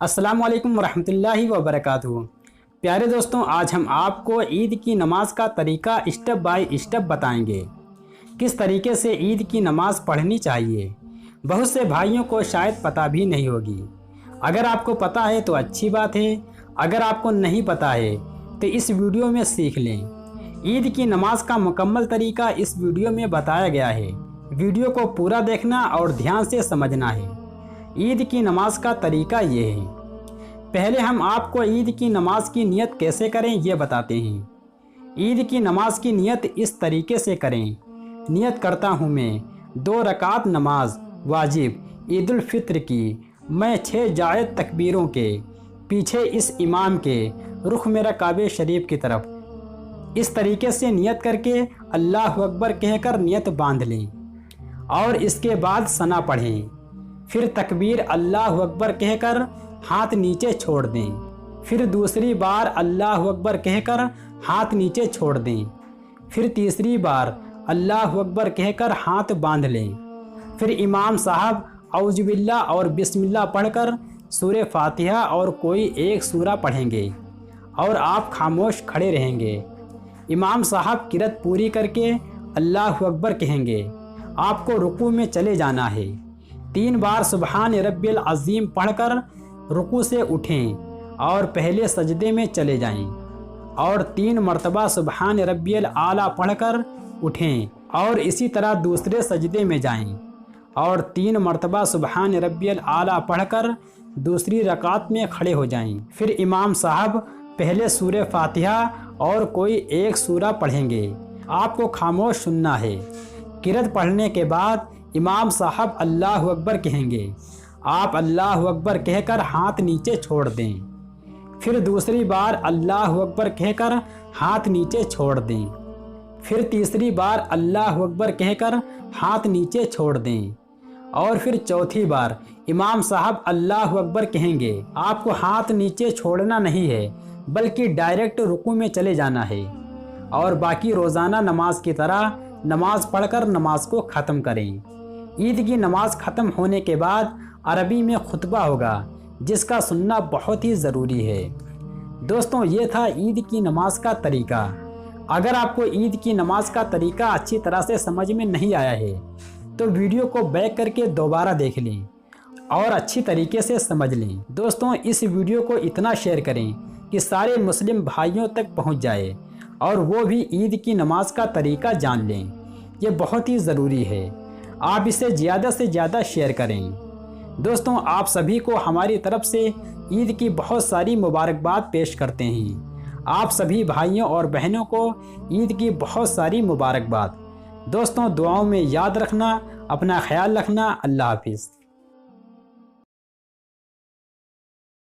अस्सलाम वालेकुम वरहमतुल्लाहि वबरकातुहू। प्यारे दोस्तों, आज हम आपको ईद की नमाज का तरीका स्टेप बाय स्टेप बताएंगे। किस तरीके से ईद की नमाज पढ़नी चाहिए, बहुत से भाइयों को शायद पता भी नहीं होगी। अगर आपको पता है तो अच्छी बात है, अगर आपको नहीं पता है तो इस वीडियो में सीख लें। ईद की नमाज का मुकम्मल तरीका इस वीडियो में बताया गया है। वीडियो को पूरा देखना और ध्यान से समझना है। ईद की नमाज का तरीका ये है। पहले हम आपको ईद की नमाज की नियत कैसे करें ये बताते हैं। ईद की नमाज की नियत इस तरीके से करें। नियत करता हूँ मैं 2 रकात नमाज वाजिब ईद उल फित्र की, मैं 6 जायद तकबीरों के पीछे इस इमाम के रुख मेरा काबे शरीफ की तरफ। इस तरीके से नियत करके अल्लाह अकबर कहकर नियत बांध लें और इसके बाद सना पढ़ें। फिर तकबीर अल्लाह अकबर कहकर हाथ नीचे छोड़ दें। फिर दूसरी बार अल्लाह अकबर कहकर हाथ नीचे छोड़ दें। फिर तीसरी बार अल्लाह अकबर कहकर हाथ बांध लें। फिर इमाम साहब औजुबिल्ला और बिस्मिल्लाह पढ़कर सूरे फातिहा और कोई एक सूरा पढ़ेंगे और आप खामोश खड़े रहेंगे। इमाम साहब किरत पूरी करके अल्लाह अकबर कहेंगे। आपको रुकू में चले जाना है। 3 बार सुबहान रब्बिल अज़ीम पढ़कर रुकू से उठें और पहले सजदे में चले जाएं और 3 मरतबा सुबहान रब्बिल आला पढ़कर उठें और इसी तरह दूसरे सजदे में जाएं और 3 मरतबा सुबहान रब्बिल आला पढ़कर दूसरी रकात में खड़े हो जाएं। फिर इमाम साहब पहले सूरे फातिहा और कोई एक सूरा पढ़ेंगे। आपको खामोश सुनना है। किरत पढ़ने के बाद इमाम साहब अल्लाह अकबर कहेंगे। आप अल्लाह अकबर कहकर हाथ नीचे छोड़ दें। फिर दूसरी बार अल्लाह अकबर कहकर हाथ नीचे छोड़ दें। फिर तीसरी बार अल्लाह अकबर कहकर हाथ नीचे छोड़ दें और फिर चौथी बार इमाम साहब अल्लाह अकबर कहेंगे। आपको हाथ नीचे छोड़ना नहीं है बल्कि डायरेक्ट रुकू में चले जाना है और बाकी रोज़ाना नमाज की तरह नमाज पढ़कर नमाज को ख़त्म करें। ईद की नमाज ख़त्म होने के बाद अरबी में खुतबा होगा जिसका सुनना बहुत ही ज़रूरी है। दोस्तों, ये था ईद की नमाज का तरीका। अगर आपको ईद की नमाज का तरीका अच्छी तरह से समझ में नहीं आया है तो वीडियो को बैक करके दोबारा देख लें और अच्छी तरीके से समझ लें। दोस्तों, इस वीडियो को इतना शेयर करें कि सारे मुस्लिम भाइयों तक पहुंच जाए और वो भी ईद की नमाज का तरीका जान लें। ये बहुत ही ज़रूरी है। आप इसे ज़्यादा से ज़्यादा शेयर करें। दोस्तों, आप सभी को हमारी तरफ से ईद की बहुत सारी मुबारकबाद पेश करते हैं। आप सभी भाइयों और बहनों को ईद की बहुत सारी मुबारकबाद। दोस्तों, दुआओं में याद रखना, अपना ख्याल रखना। अल्लाह हाफिज़।